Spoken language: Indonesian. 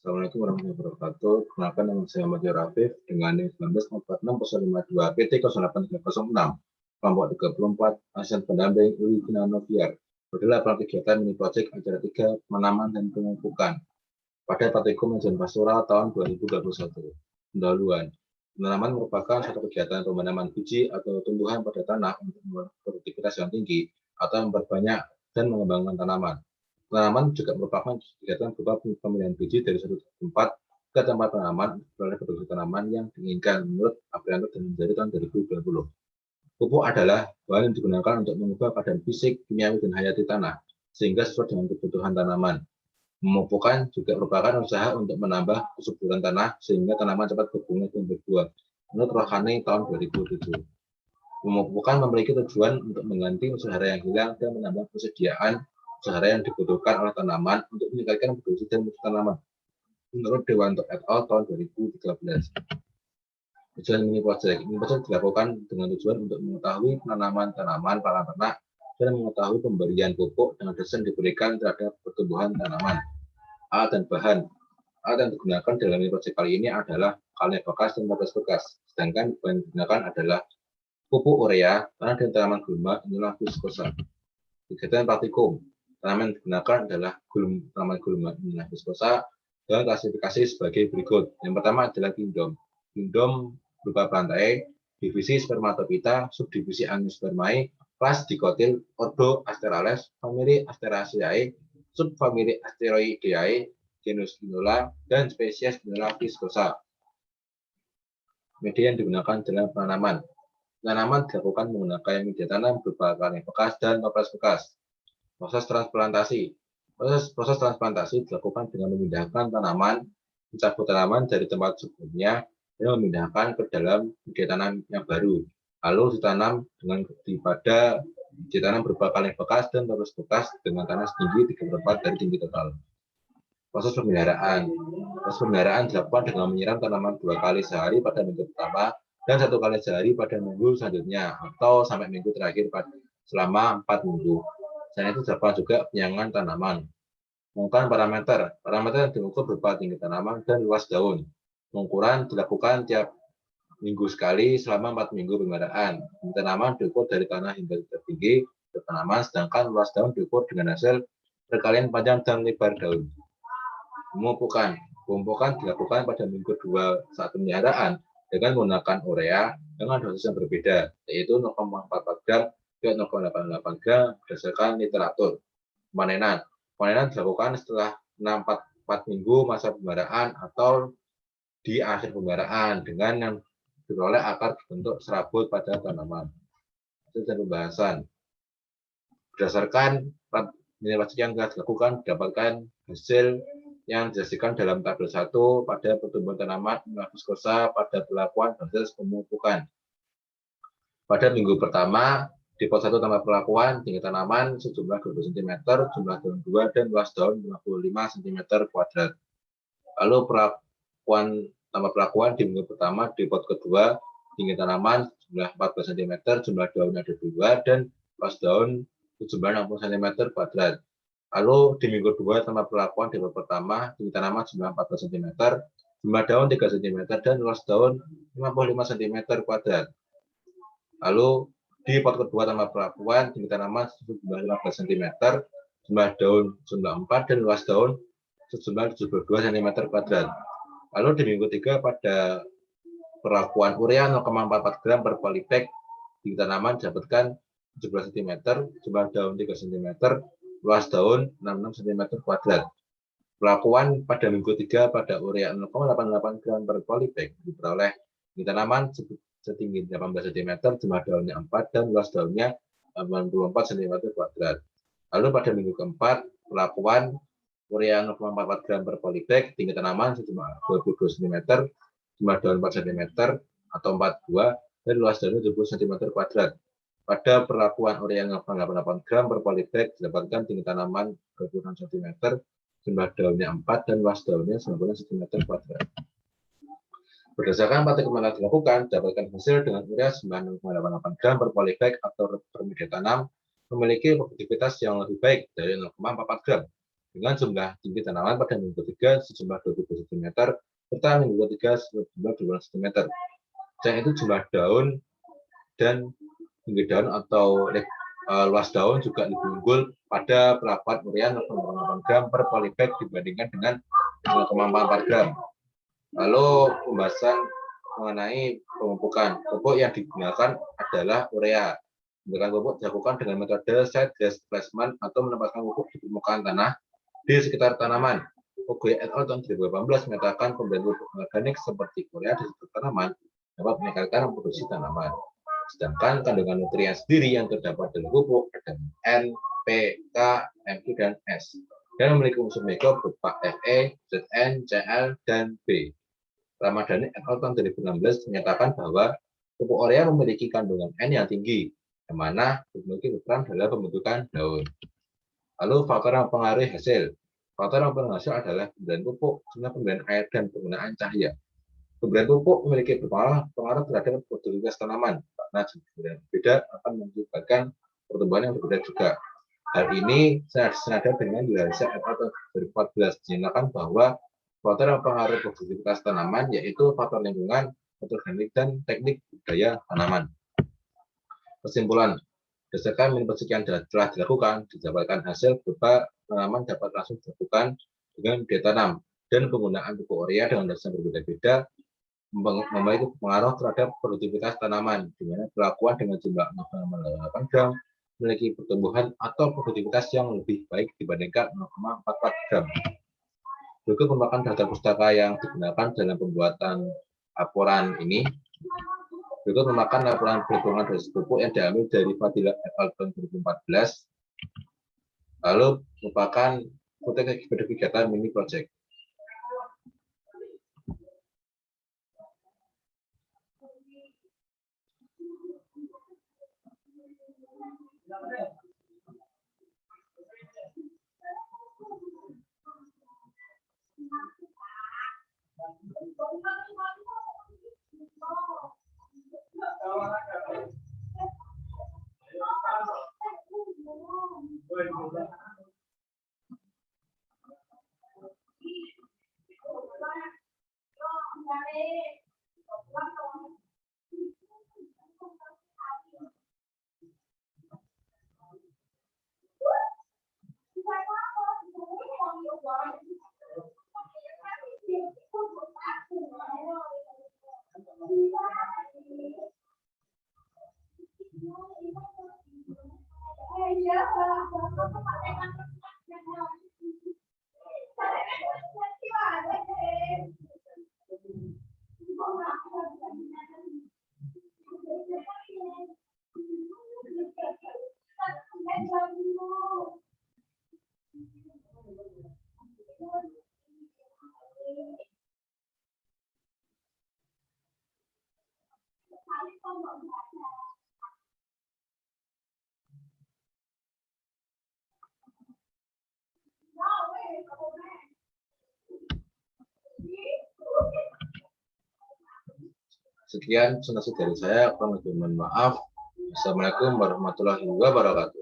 Assalamualaikum warahmatullahi wabarakatuh. Perkenalkan, nama saya Ahmad Rafif dengan NIM 1946 PT 08306 kelompok 34 ASN pendamping UI Noviar. Adalah kegiatan mini project acara 3 penanaman dan pemupukan pada praktikum Majen Pastura tahun 2021. Pendahuluan. Penanaman merupakan suatu kegiatan pemanaman biji atau tumbuhan pada tanah untuk produktivitas yang tinggi atau memperbanyak dan mengembangkan tanaman. Penanaman juga merupakan kegiatan berupa pemilihan biji dari suatu tempat ke tempat penanaman oleh produksi tanaman yang diinginkan menurut Aprianto dan Menjari tahun 2020. Pupuk adalah bahan yang digunakan untuk mengubah keadaan fisik, kimiawi, dan hayati tanah sehingga sesuai dengan kebutuhan tanaman. Pemupukan juga merupakan usaha untuk menambah kesuburan tanah sehingga tanaman cepat berbunga dan berbuah. Menurut Rohani tahun 2007. Pemupukan memiliki tujuan untuk mengganti unsur hara yang hilang dan menambah persediaan unsur hara yang dibutuhkan oleh tanaman untuk meningkatkan produksi dan mutu tanaman. Menurut Dewanto et al. Tahun 2013. Tujuan mini project. Mini project dilakukan dengan tujuan untuk mengetahui penanaman tanaman pakan ternak dan mengetahui pemberian pupuk dengan dosis yang diberikan terhadap pertumbuhan tanaman. Alat dan bahan. Alat yang digunakan dalam mini project kali ini adalah kaleng bekas dan kertas bekas. Sedangkan bahan yang digunakan adalah pupuk urea, tanah dan tanaman gulma, inilah viskosa. Kegiatan praktikum. Tanaman yang digunakan adalah tanaman gulma, inilah viskosa, dan klasifikasi sebagai berikut. Yang pertama adalah kingdom. Kingdom berupa perantai, divisi spermatopita, subdivisi angiospermae, kelas dikotil, ordo Asterales, famili Asteraceae, subfamili Asteroideae, genus Ginola, dan spesies Ginola viskosa. Media yang digunakan dalam penanaman. Penanaman dilakukan menggunakan media tanam berupa kaleng bekas dan toples bekas. Proses transplantasi. Proses transplantasi dilakukan dengan memindahkan tanaman, mencabut tanaman dari tempat sebelumnya, dan memindahkan ke dalam media tanam yang baru. Lalu ditanam pada media tanam berupa kaleng bekas dan toples bekas dengan tanah setinggi 3/4 dari tinggi total. Proses pemeliharaan. Proses pemeliharaan dilakukan dengan menyiram tanaman 2 kali sehari pada minggu pertama dan 1 kali sehari pada minggu selanjutnya atau sampai minggu terakhir selama 4 minggu. Selain itu dilakukan juga penyiangan tanaman. Pengukuran parameter. Parameter yang diukur berupa tinggi tanaman dan luas daun. Pengukuran dilakukan tiap minggu sekali selama 4 minggu pemeliharaan. Tinggi tanaman diukur dari tanah hingga tertinggi ke tanaman, sedangkan luas daun diukur dengan hasil perkalian panjang dan lebar daun. Pemupukan. Pemupukan dilakukan pada minggu 2 saat pemeliharaan dengan menggunakan urea dengan dosis yang berbeda, yaitu 0,44 gram ke 0,88 gram berdasarkan literatur. Panenan. Panenan dilakukan setelah 4 minggu masa pemeliharaan atau di akhir pemeliharaan dengan yang diperoleh akar berbentuk serabut pada tanaman. Hasil dan pembahasan. Berdasarkan penelitian yang telah dilakukan, didapatkan hasil yang dijelaskan dalam tabel 1 pada pertumbuhan tanaman viskosa pada pelakuan proses pemupukan. Pada minggu pertama, di pot 1 tambah pelakuan, tinggi tanaman sejumlah 20 cm, jumlah daun 2, dan luas daun 55 cm². Lalu tambah pelakuan di minggu pertama, di pot kedua, tinggi tanaman jumlah 14 cm, jumlah daun ada 2, dan luas daun sejumlah 60 cm². Lalu di minggu 2 tambah pelakuan di pot pertama, tinggi tanaman jumlah 14 cm, jumlah daun 3 cm, dan luas daun 55 cm². Lalu di pot kedua tambah pelakuan, tinggi tanaman sejumlah 15 cm, jumlah daun jumlah 4, dan luas daun sejumlah 72 cm². Lalu di minggu 3 pada perlakuan urea 0,44 gram per polybag, tinggi tanaman didapatkan 17 cm, jumlah daun 3 cm, luas daun 66 cm². Pelakuan pada minggu 3 pada urea 0,88 gram per polybag diperoleh tinggi tanaman setinggi 18 cm, jumlah daunnya 4, dan luas daunnya 84 cm². Lalu pada minggu keempat, pelakuan urea 0,44 gram per polybag, tinggi tanaman sejumlah 22 cm, jumlah daun 4 cm atau 42, dan luas daun 70 cm². Pada perlakuan urea 0,88 gram per polybag didapatkan tinggi tanaman 26 cm, jumlah daunnya 4, dan luas daunnya 90 cm². Berdasarkan praktik yang dilakukan, didapatkan hasil dengan urea 0,88 gram per polybag atau per media tanam memiliki produktivitas yang lebih baik dari 0,44 gram. dengan jumlah tinggi tanaman pada minggu ketiga sejumlah 20 cm serta minggu ketiga sejumlah 12 cm. Selain itu jumlah daun dan tinggi daun atau luas daun juga lebih unggul pada perapat urian 0,8 gram per polybag dibandingkan dengan 0,4 gram. Lalu pembahasan mengenai pemupukan. Pupuk yang digunakan adalah urea. Pembuatan pupuk dilakukan dengan metode side grass placement atau menempatkan pupuk di permukaan tanah di sekitar tanaman. Ogoy et al. Tahun 2018 menyatakan pemberian pupuk organik seperti urea di sekitar tanaman dapat meningkatkan produksi tanaman. Sedangkan kandungan nutrien sendiri yang terdapat dalam pupuk ada N, P, K, Mg, dan S. Dan memiliki unsur mikro berupa Fe, Zn, Cl, dan B. Ramadhani et al. Tahun 2016 menyatakan bahwa pupuk urea memiliki kandungan N yang tinggi, yang mana memiliki peran dalam pembentukan daun. Lalu faktor yang mempengaruhi hasil. Faktor yang mempengaruhi hasil adalah pemberian pupuk, jumlah pemberian air, dan penggunaan cahaya. Pemberian pupuk memiliki pengaruh terhadap produktivitas tanaman, karena jumlah berbeda akan mengakibatkan pertumbuhan yang berbeda juga. Hal ini senada dengan Yuhansa et al. 2014 dinyatakan bahwa faktor yang mempengaruhi produktivitas tanaman yaitu faktor lingkungan, faktor genetik, dan teknik budaya tanaman. Kesimpulan, berdasarkan manipulasi yang telah dilakukan, didapatkan hasil berupa tanaman dapat langsung dilakukan dengan biaya tanam dan penggunaan pupuk urea dengan dosis yang berbeda-beda memiliki pengaruh terhadap produktivitas tanaman, di mana perlakuan dengan jumlah 0,8 gram memiliki pertumbuhan atau produktivitas yang lebih baik dibandingkan 0,44 gram. Berikut merupakan data pustaka yang digunakan dalam pembuatan laporan ini. Berikut merupakan laporan perhitungan dosis pupuk yang diambil dari Fadilah et al. Tahun 2014. Lalu merupakan kegiatan mini project. Sekian presentasi dari saya, mohon maaf. Assalamualaikum warahmatullahi wabarakatuh.